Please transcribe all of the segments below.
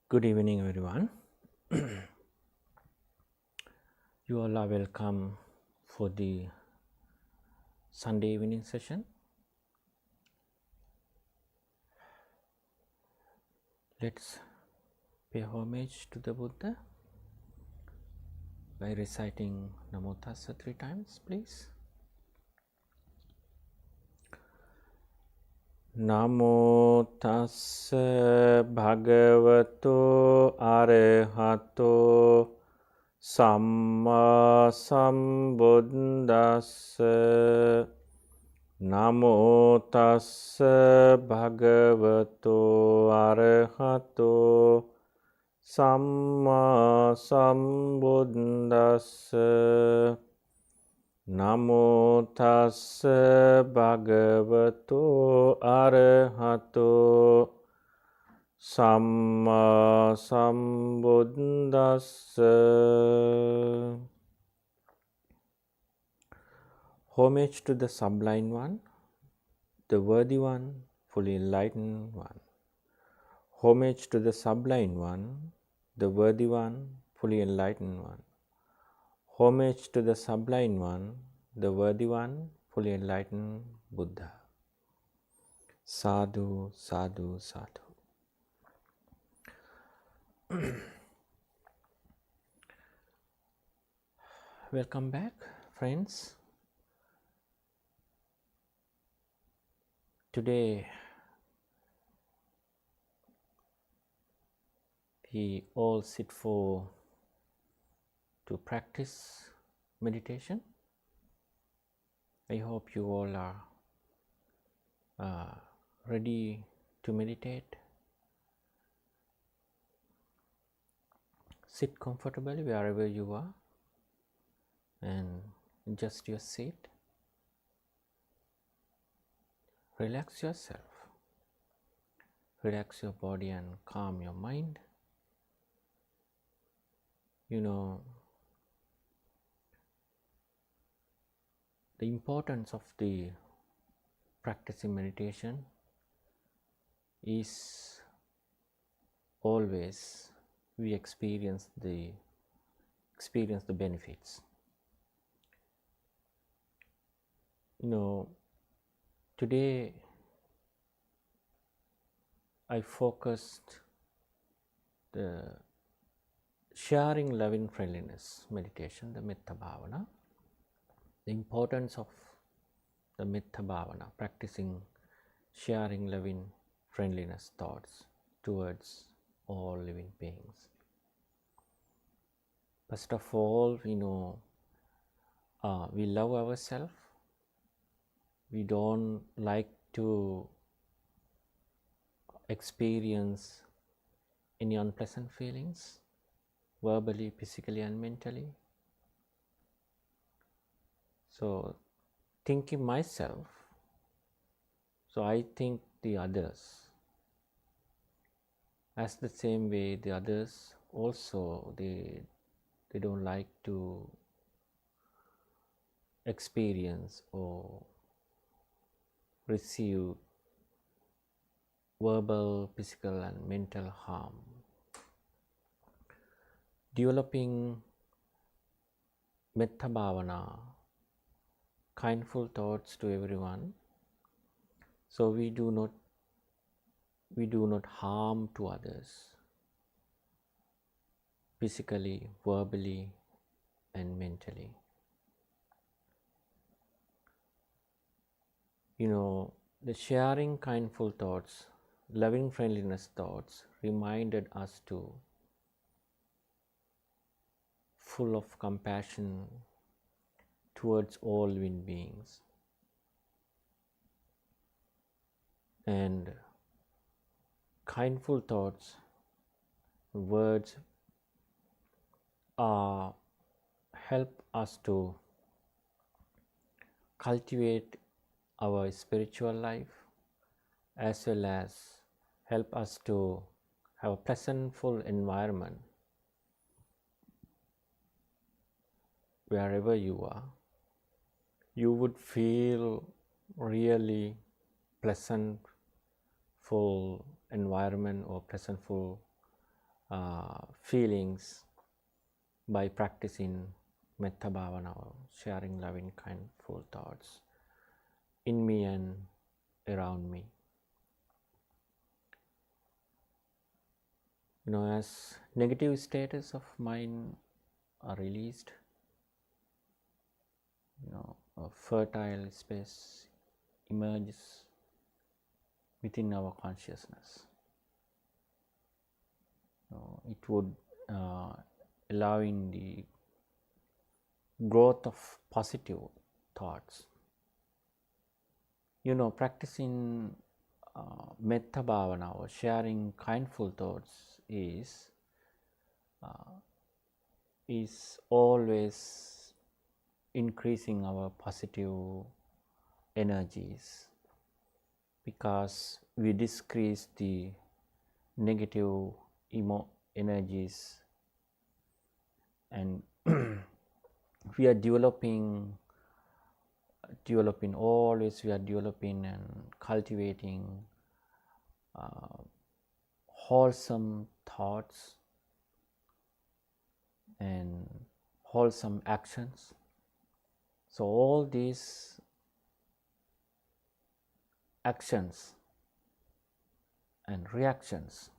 Good evening, everyone. You all are welcome for the Sunday evening session. Let's pay homage to the Buddha by reciting Namo Tassa 3 times, please. Namo Tassa Bhagavato Arahato Samma Sambuddhassa. Namo Tassa Bhagavato Arahato Samma Sambuddhassa. Namo Tassa Bhagavato Arahato Samma Sambuddhassa. Homage to the Sublime One, the Worthy One, fully enlightened One. Homage to the Sublime One, the Worthy One, fully enlightened One. Homage to the Sublime One, the Worthy One, fully enlightened Buddha. Sadhu, sadhu, sadhu. Welcome back, friends. Today, we all sit to practice meditation. I hope you all are ready to meditate. Sit comfortably wherever you are and adjust your seat. Relax yourself. Relax your body and calm your mind. You know, the importance of the practicing meditation is always we experience the benefits. You know, today I focused the sharing loving friendliness meditation, the Metta Bhavana, the importance of the Metta Bhavana, practicing sharing loving friendliness thoughts towards all living beings. First of all, we love ourselves. We don't like to experience any unpleasant feelings, verbally, physically, and mentally. So, thinking myself, so I think the others. As the same way, the others also, they don't like to experience or receive verbal, physical, and mental harm. Developing Metta Bhavana, kindful thoughts to everyone, so we do not harm to others, physically, verbally, and mentally. You know, the sharing kindful thoughts loving friendliness thoughts reminded us to full of compassion towards all living beings, and kindful thoughts, words help us to cultivate our spiritual life, as well as help us to have a pleasantful environment wherever you are. You would feel really pleasantful environment or pleasantful feelings by practicing metta bhavana, or sharing loving kindful thoughts in me and around me. As negative status of mind are released, a fertile space emerges within our consciousness. It would allowing the growth of positive thoughts. Practicing metta bhavana or sharing kindful thoughts is always increasing our positive energies, because we decrease the negative energies, and we are developing always, we are developing and cultivating wholesome thoughts and wholesome actions. So all these actions and reactions,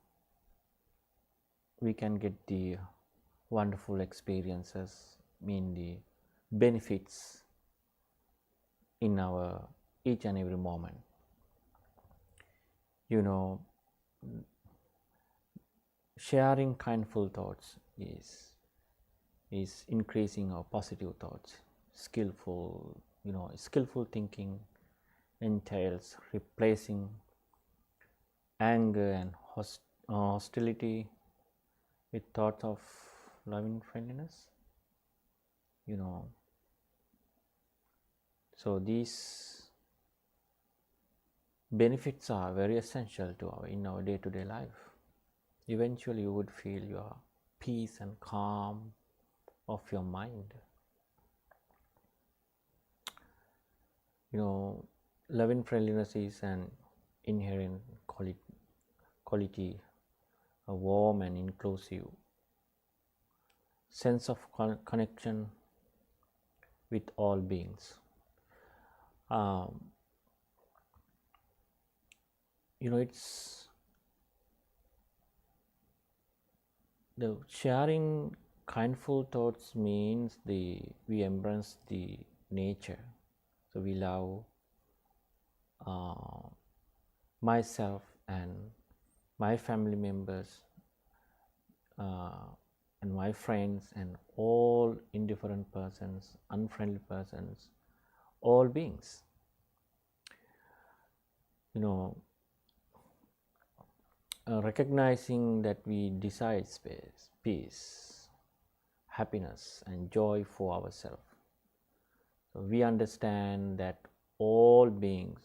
we can get the wonderful experiences, the benefits in our each and every moment. Sharing kindful thoughts is increasing our positive thoughts. Skillful thinking entails replacing anger and hostility with thoughts of loving friendliness. So these benefits are very essential in our day-to-day life. Eventually you would feel your peace and calm of your mind. Loving friendliness is an inherent quality, a warm and inclusive sense of connection with all beings. It's the sharing kindful thoughts means we embrace the nature. So we love myself and my family members and my friends and all indifferent persons, unfriendly persons, all beings. Recognizing that we desire space, peace, happiness and joy for ourselves. So we understand that all beings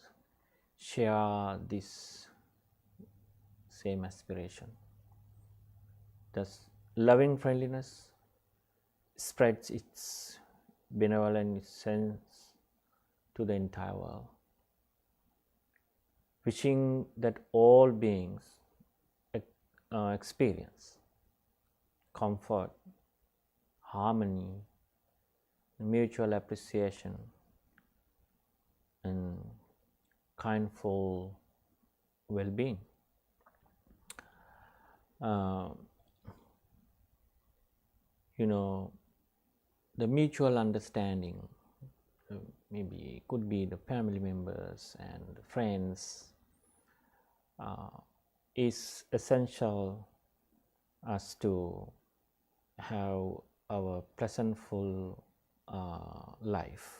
share this same aspiration. Thus, loving friendliness spreads its benevolent sense to the entire world, wishing that all beings experience comfort, harmony, mutual appreciation, and kindful well-being. The mutual understanding, maybe it could be the family members and friends, is essential as to have our pleasantful life.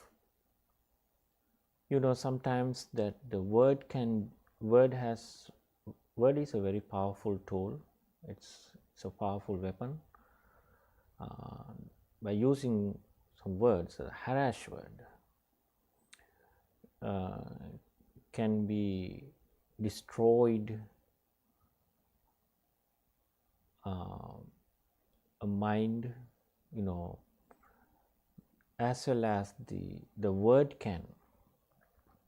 Sometimes that the word is a very powerful tool. It's a powerful weapon. By using some words, a harsh word can be destroyed a mind, as well as the word can,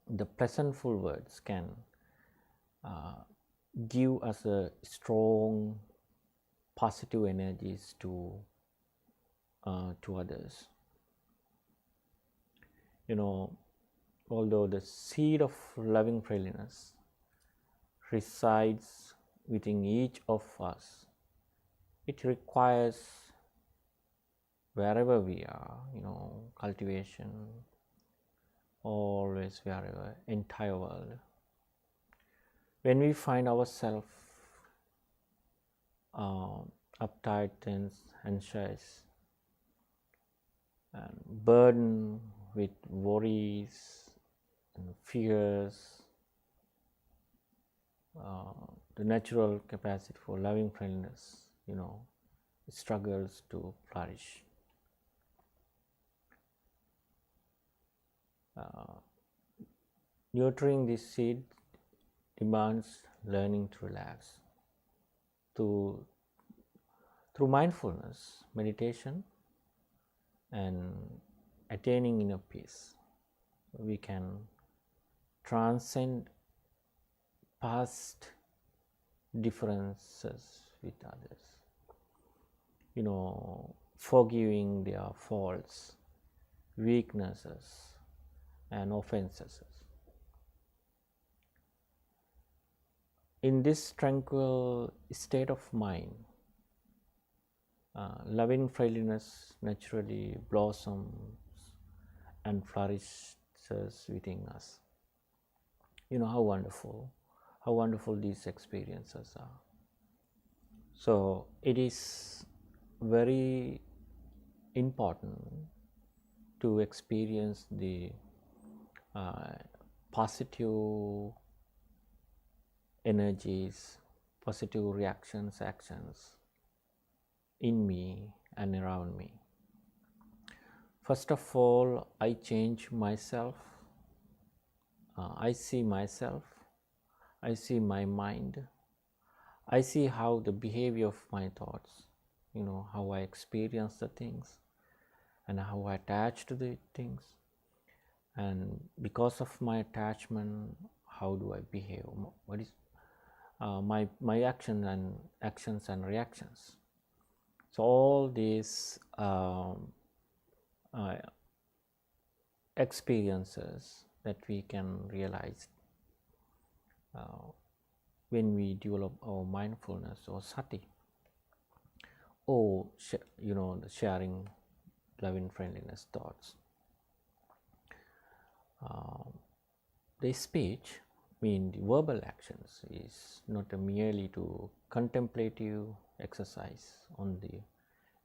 the pleasantful words can give us a strong positive energies to others. Although the seed of loving friendliness resides within each of us, it requires, wherever we are, cultivation, always, wherever, entire world. When we find ourselves uptight, tense, anxious, and burdened with worries and fears, the natural capacity for loving friendliness, struggles to flourish. Nurturing this seed demands learning to relax. Through mindfulness, meditation, and attaining inner peace, we can transcend past differences with others, forgiving their faults, weaknesses, and offenses. In this tranquil state of mind, loving friendliness naturally blossoms and flourishes within us. How wonderful these experiences are. So it is very important to experience the positive energies, positive reactions, actions in me and around me. First of all, I change myself. I see myself. I see my mind. I see how the behavior of my thoughts, how I experience the things and how I attach to the things. And because of my attachment, how do I behave? What is my actions and reactions? So all these experiences that we can realize when we develop our mindfulness or sati, or the sharing loving friendliness thoughts. The speech, the verbal actions, is not merely to contemplative exercise on the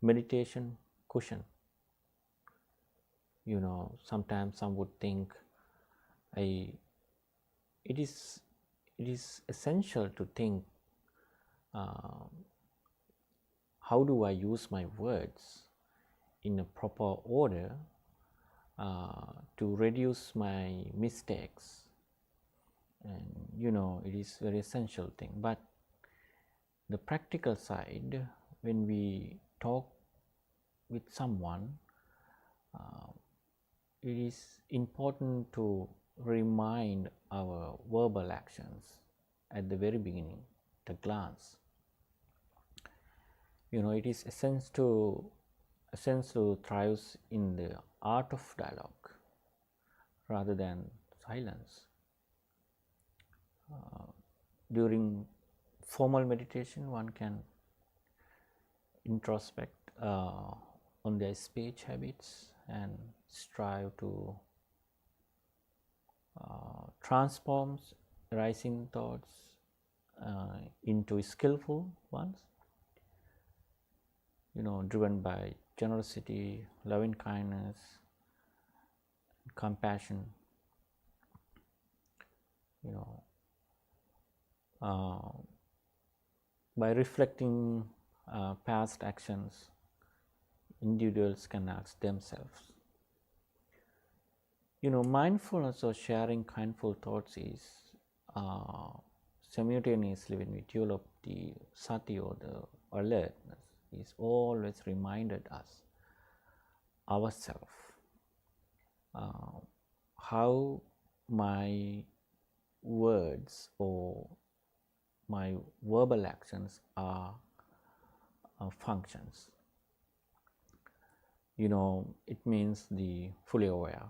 meditation cushion. Sometimes some would think it is essential to think how do I use my words in a proper order to reduce my mistakes, and it is very essential thing. But the practical side, when we talk with someone, it is important to remind our verbal actions at the very beginning, the glance. It is essential to thrive in the art of dialogue rather than silence. During formal meditation, one can introspect on their speech habits and strive to transform rising thoughts into skillful ones, driven by generosity, loving kindness, compassion, by reflecting past actions, individuals can ask themselves, mindfulness or sharing kindful thoughts is simultaneously, when we develop the sati or the alertness, is always reminded us ourselves how my words or my verbal actions are functions. It means the fully aware.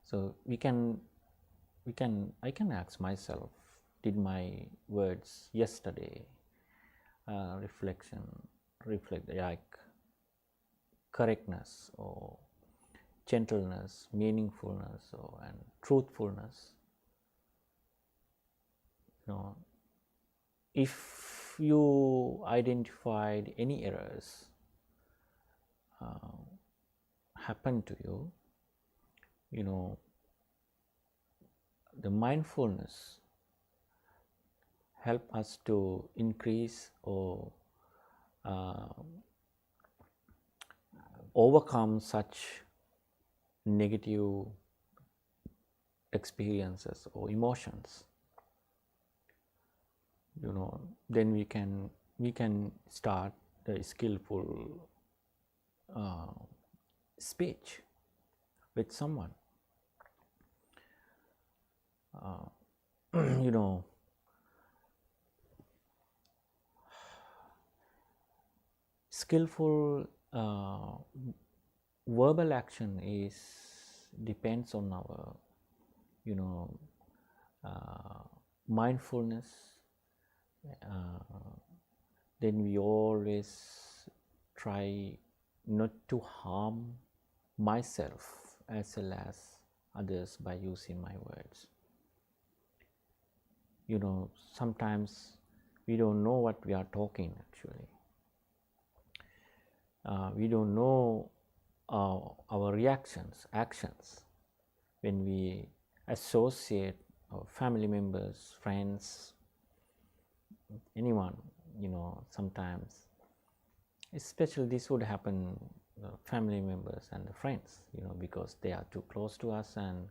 So I can ask myself, did my words yesterday reflect like correctness or gentleness, meaningfulness, and truthfulness? If you identified any errors happen to you, the mindfulness help us to increase or overcome such negative experiences or emotions. Then we can start the skillful speech with someone. Skillful verbal action depends on our mindfulness. Then we always try not to harm myself as well as others by using my words. Sometimes we don't know what we are talking actually. We don't know our actions when we associate our family members, friends, anyone. Sometimes, especially this would happen, family members and the friends, because they are too close to us, and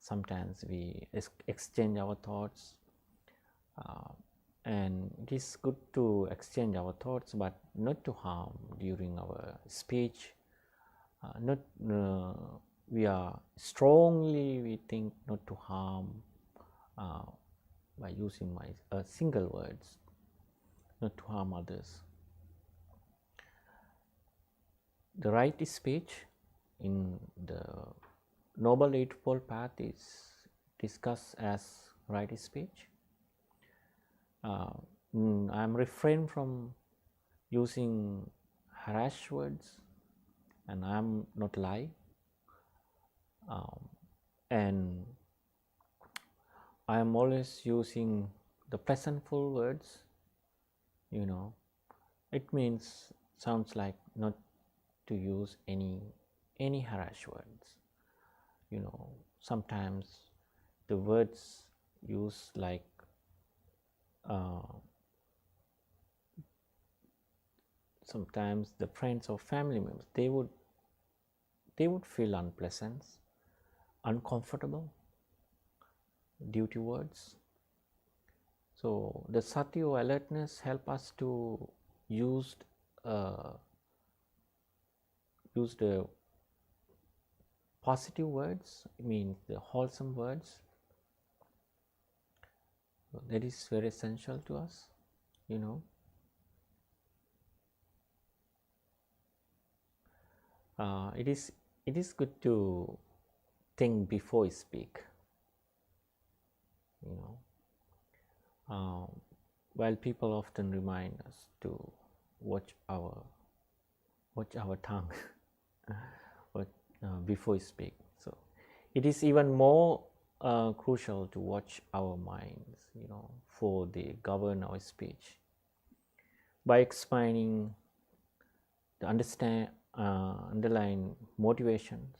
sometimes we exchange our thoughts. And it is good to exchange our thoughts, but not to harm during our speech. We think not to harm by using my single words, not to harm others. The right speech in the Noble Eightfold Path is discussed as right speech. I am refrain from using harsh words, and I am not lie, and I am always using the pleasantful words. It sounds like not to use any harsh words. Sometimes the words used like sometimes the friends or family members, they would feel unpleasant, uncomfortable due to words. So the sati or alertness help us to use the positive words, the wholesome words. So that is very essential to us. It is good to think before you speak. While people often remind us to watch our tongue before we speak. So it is even more crucial to watch our minds, for they govern our speech by explaining the underlying motivations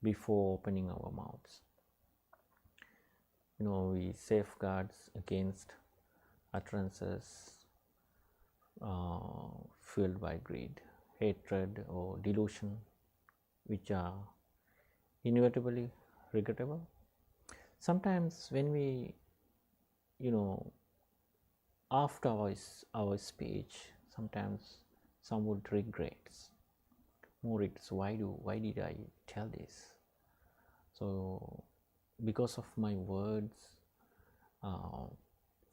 before opening our mouths. We safeguards against utterances fueled by greed, hatred, or delusion, which are inevitably regrettable. Sometimes when we, after our speech, sometimes some would regrets. More regrets. Why did I tell this? So because of my words,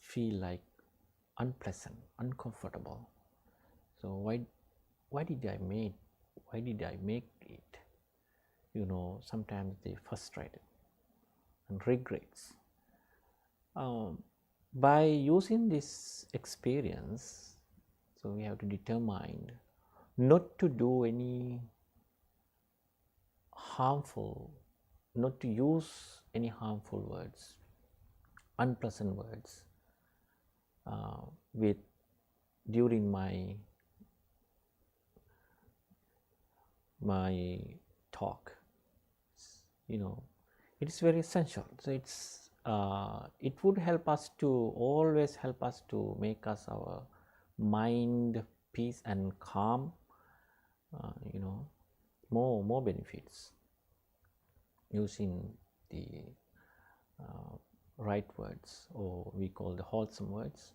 feel like unpleasant, uncomfortable. So why did I make it? Sometimes they frustrated and regrets. By using this experience, so we have to determine not to do any harmful, not to use any harmful words, unpleasant words during my talk. It is very essential. So it would always help us to make our mind peace and calm. More benefits using the right words, or we call the wholesome words.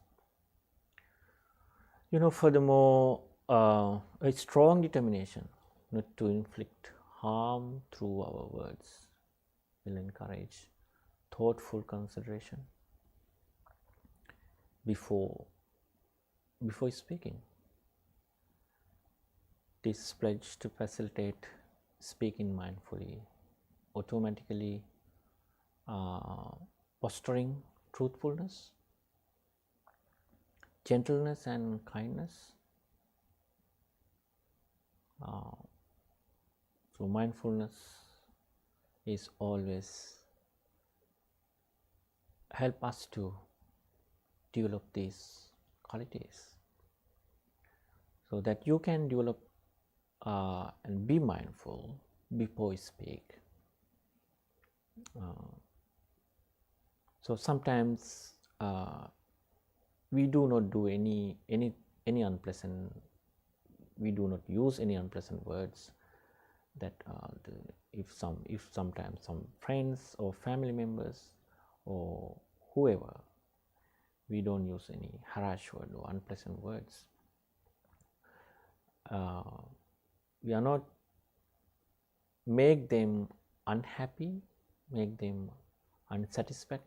Furthermore, a strong determination not to inflict harm through our words will encourage thoughtful consideration before speaking. This pledge to facilitate speaking mindfully automatically fostering truthfulness, gentleness, and kindness. So mindfulness is always help us to develop these qualities, so that you can develop and be mindful before you speak. So sometimes we do not do any unpleasant. We do not use any unpleasant words. That if sometimes some friends or family members or whoever, we don't use any harsh word or unpleasant words. We are not make them unhappy, make them satisfied.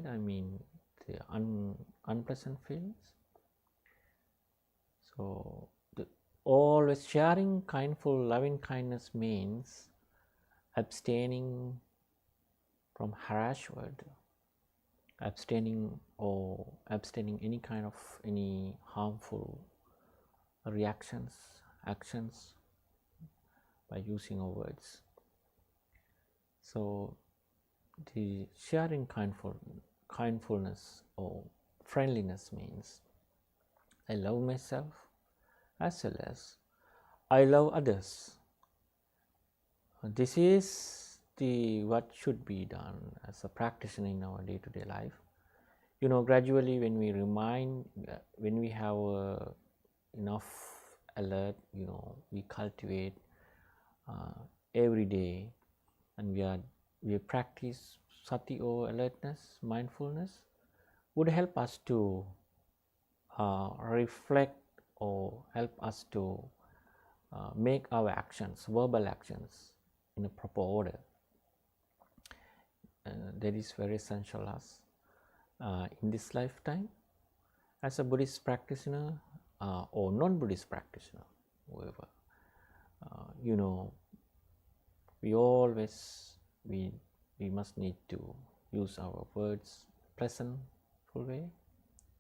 I mean the unpleasant feelings. So always sharing kindful, loving kindness means abstaining from harsh word, abstaining any kind of any harmful reactions, actions by using our words. So the sharing kindfulness or friendliness means I love myself as well as I love others. This is what should be done as a practitioner in our day-to-day life. Gradually when we have enough alert, we cultivate every day, and we practice sati or alertness, mindfulness, would help us to reflect or help us to make our actions, verbal actions, in a proper order. That is very essential us in this lifetime as a Buddhist practitioner or non-Buddhist practitioner, whoever. We must need to use our words pleasantful way,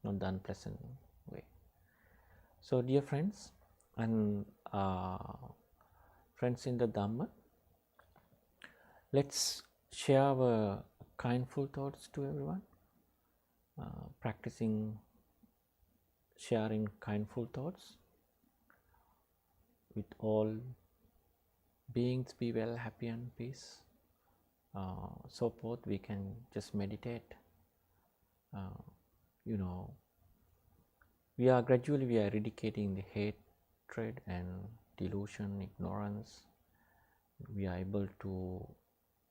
not the unpleasant way. So dear friends and friends in the Dhamma, let's share our kindful thoughts to everyone, practicing sharing kindful thoughts with all beings. Be well, happy and peace. So forth. We can just meditate. We are gradually eradicating the hatred and delusion, ignorance. We are able to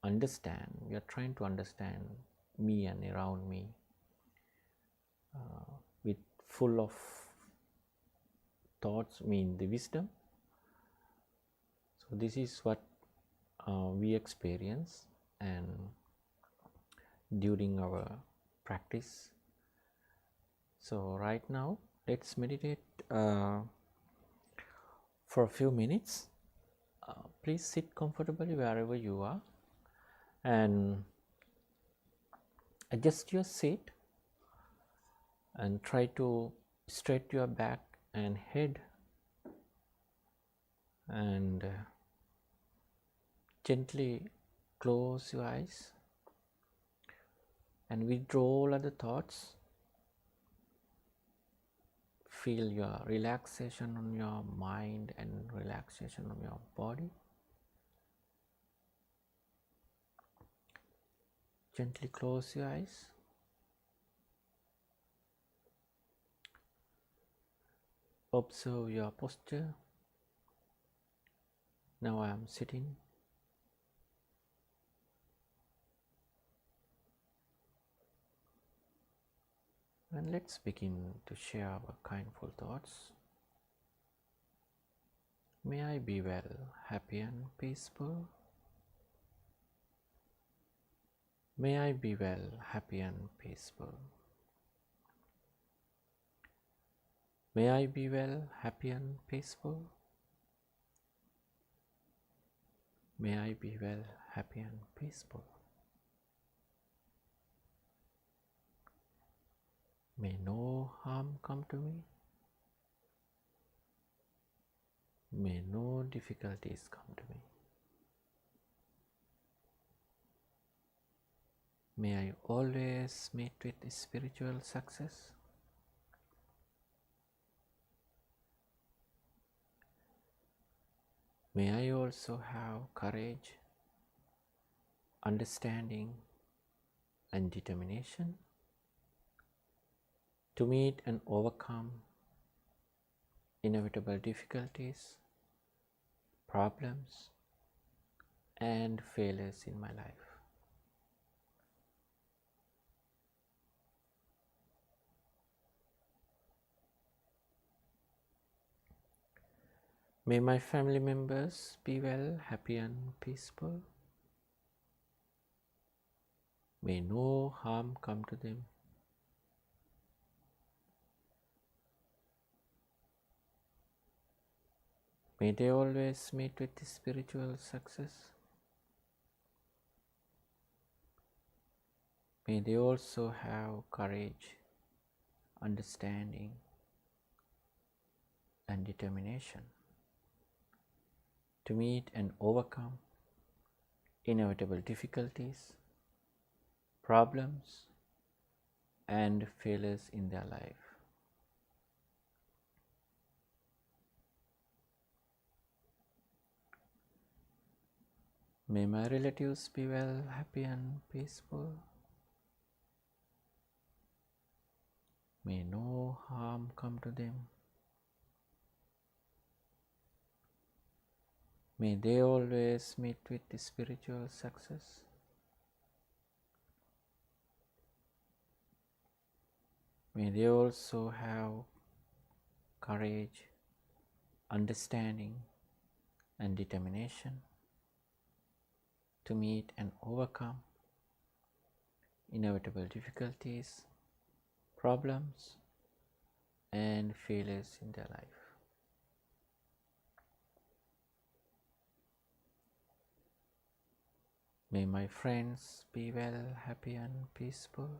understand. We are trying to understand me and around me with full of thoughts, mean the wisdom. So this is what we experience, and during our practice. So right now let's meditate for a few minutes. Please sit comfortably wherever you are and adjust your seat and try to straighten your back and head, and gently close your eyes and withdraw all other thoughts. Feel your relaxation on your mind and relaxation on your body. Gently close your eyes. Observe your posture. Now I am sitting. And let's begin to share our kindful thoughts. May I be well, happy and peaceful. May I be well, happy and peaceful. May I be well, happy and peaceful. May I be well, happy and peaceful. May no harm come to me. May no difficulties come to me. May I always meet with spiritual success. May I also have courage, understanding, and determination to meet and overcome inevitable difficulties, problems, and failures in my life. May my family members be well, happy and peaceful. May no harm come to them. May they always meet with spiritual success. May they also have courage, understanding, and determination to meet and overcome inevitable difficulties, problems, and failures in their life. May my relatives be well, happy and peaceful. May no harm come to them. May they always meet with spiritual success. May they also have courage, understanding, and determination to meet and overcome inevitable difficulties, problems, and failures in their life. May my friends be well, happy and peaceful.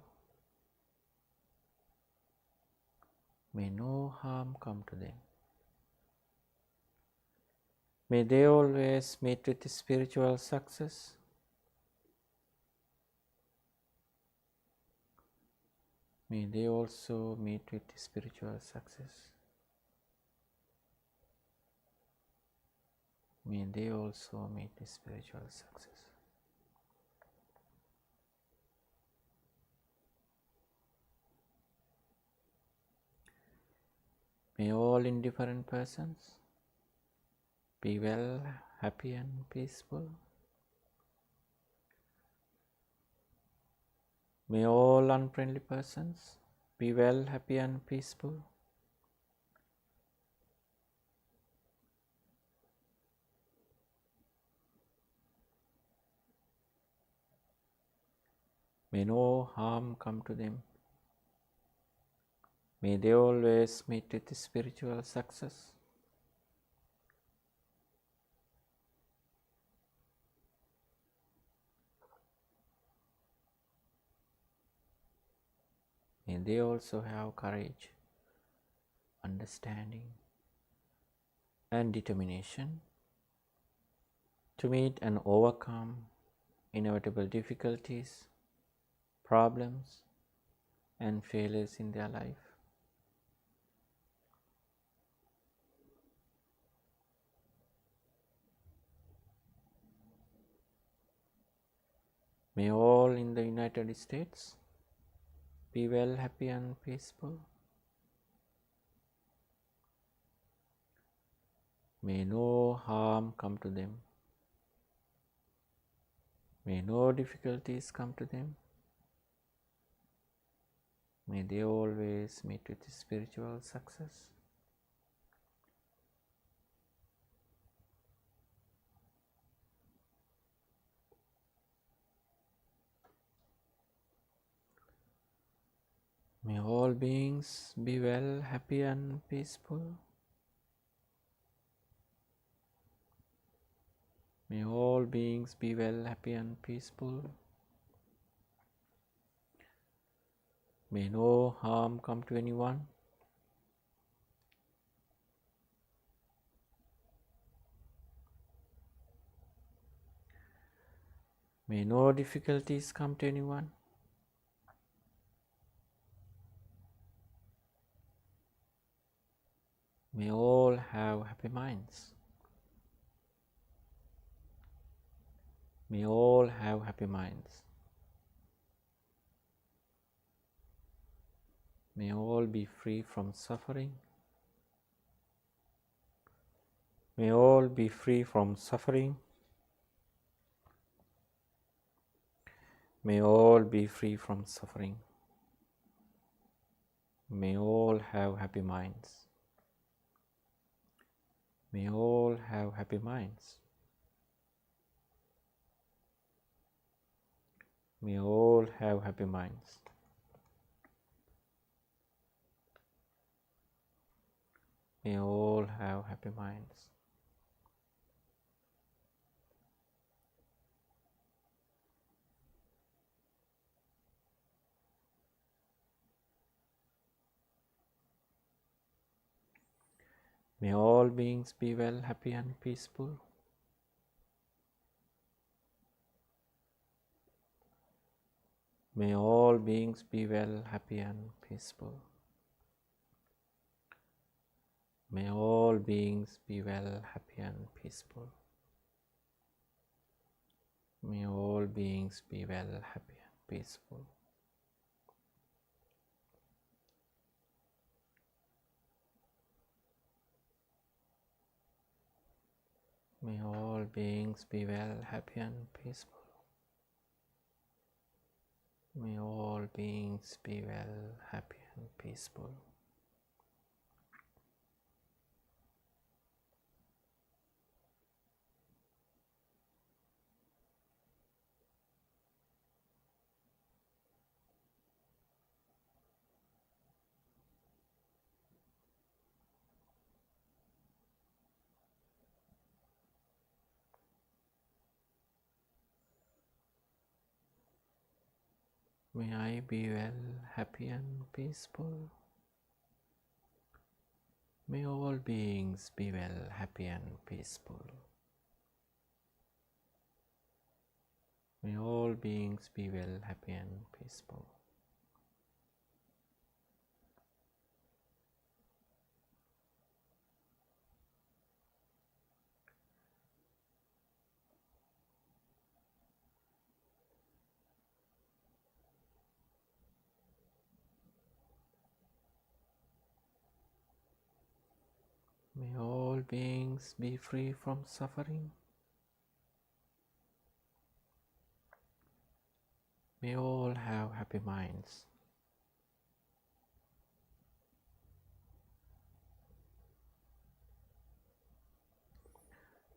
May no harm come to them. May they always meet with spiritual success. May they also meet with spiritual success. May they also meet with spiritual success. May all indifferent persons be well, happy and peaceful. May all unfriendly persons be well, happy and peaceful. May no harm come to them. May they always meet with spiritual success. May they also have courage, understanding, and determination to meet and overcome inevitable difficulties, problems, and failures in their life. May all in the United States be well, happy and peaceful. May no harm come to them. May no difficulties come to them. May they always meet with spiritual success. May all beings be well, happy and peaceful. May all beings be well, happy and peaceful. May no harm come to anyone. May no difficulties come to anyone. May all have happy minds. May all have happy minds. May all be free from suffering. May all be free from suffering. May all be free from suffering. May all have happy minds. May all have happy minds. May all have happy minds. May all have happy minds. May all beings be well, happy and peaceful. May all beings be well, happy and peaceful. May all beings be well, happy and peaceful. May all beings be well, happy and peaceful. May all beings be well, happy and peaceful. May all beings be well, happy and peaceful. May I be well, happy and peaceful. May all beings be well, happy and peaceful. May all beings be well, happy and peaceful. beings be free from suffering. May all have happy minds.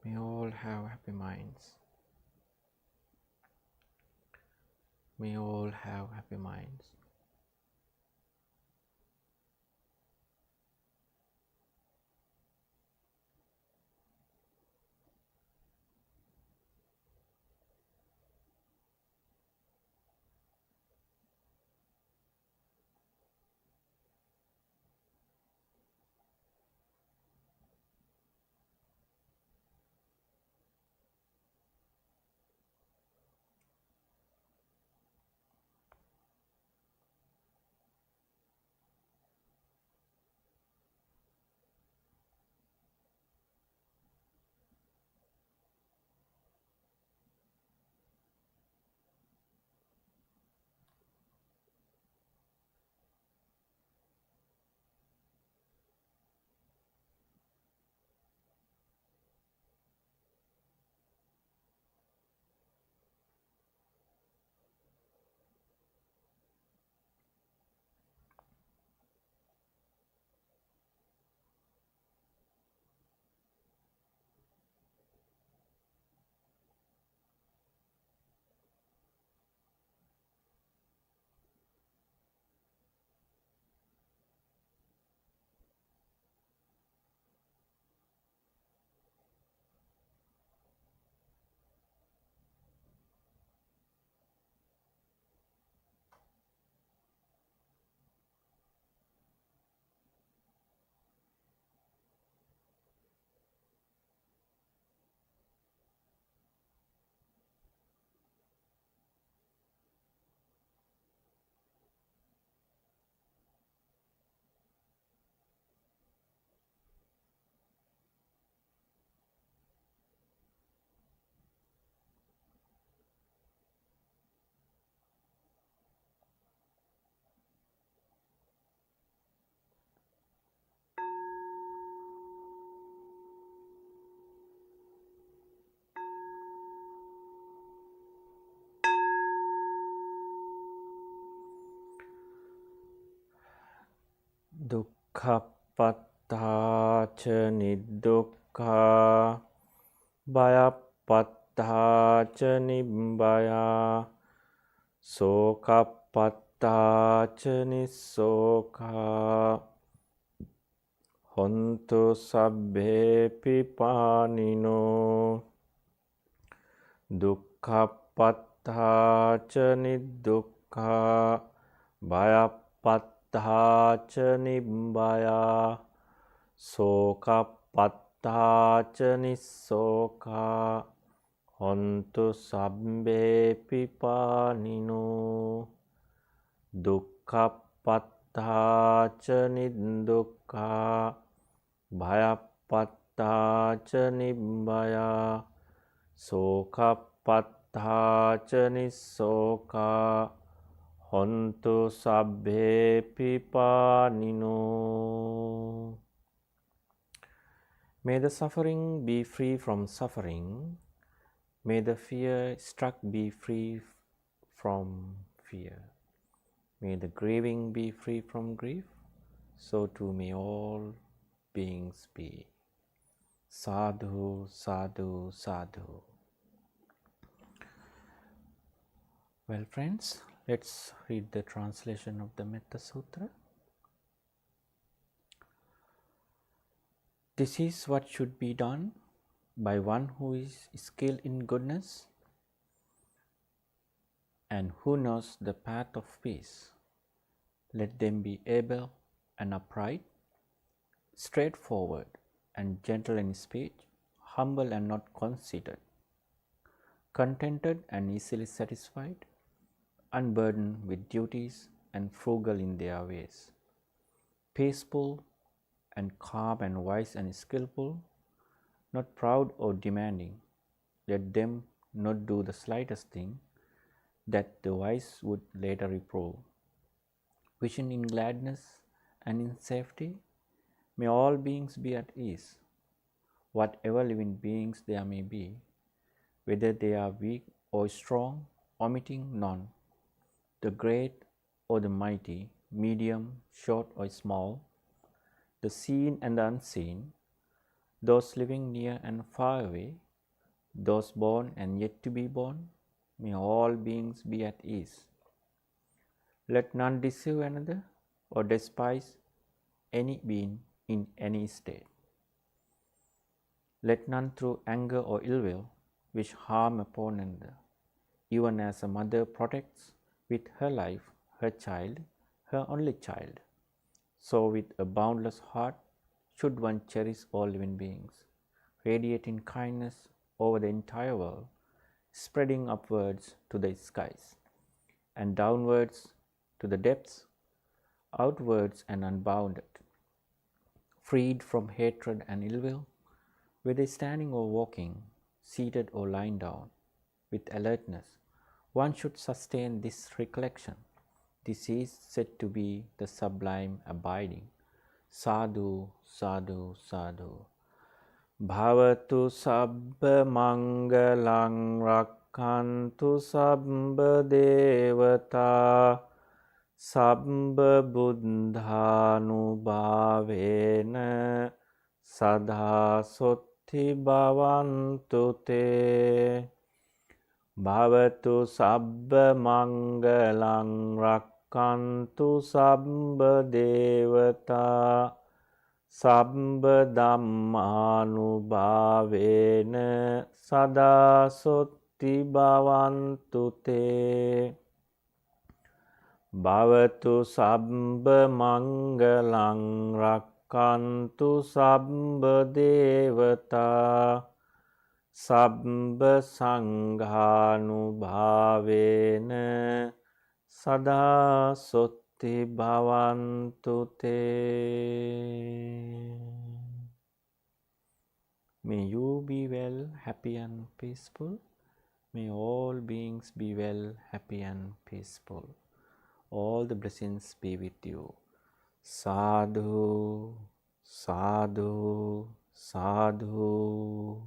May all have happy minds. May all have happy minds. Dukkhappattāca niddukkha bhayappattāca nibbaya sokappattāca nissokha hontu sabbhe pipanino dukkhappattāca niddukkha bhayappattāca nibbaya sokappattāca nissokha hontu sabbhe pipanino dukkhappattāca niddukkha bhayappattāca nibbaya sokappattāca nissokha hontu sabbhe pipanino. May the suffering be free from suffering. May the fear struck be free from fear. May the grieving be free from grief. So too may all beings be. Sadhu, sadhu, sadhu. Well, friends, let's read the translation of the Metta Sutra. This is what should be done by one who is skilled in goodness and who knows the path of peace. Let them be able and upright, straightforward and gentle in speech, humble and not conceited, contented and easily satisfied, unburdened with duties and frugal in their ways, peaceful and calm and wise and skillful, not proud or demanding. Let them not do the slightest thing that the wise would later reprove. Wishing in gladness and in safety, may all beings be at ease. whatever living beings there may be, whether they are weak or strong, omitting none, the great or the mighty, medium, short or small, the seen and the unseen, those living near and far away, those born and yet to be born, may all beings be at ease. Let none deceive another or despise any being in any state. Let none through anger or ill will wish harm upon another, even as a mother protects with her life her child, her only child. So with a boundless heart should one cherish all living beings, radiating kindness over the entire world, spreading upwards to the skies, and downwards to the depths, outwards and unbounded, freed from hatred and ill will, whether standing or walking, seated or lying down, with alertness, one should sustain this recollection. This is said to be the sublime abiding. Sadhu, sadhu, sadhu. Bhavatu sabba mangalang rakkantu sabba devata sabba buddhanubhavena sadha sotti bhavantu te. Bhavatu sabba mangalang rakkantu sabba devata sabba dhammanubhavena sada sotti bhavantu te. Bhavatu sabba mangalang rakkantu sabba devata sabba sanghanubhavena sada sotti bhavantu te. May you be well, happy and peaceful. May all beings be well, happy and peaceful. All the blessings be with you. Sadhu, sadhu, sadhu.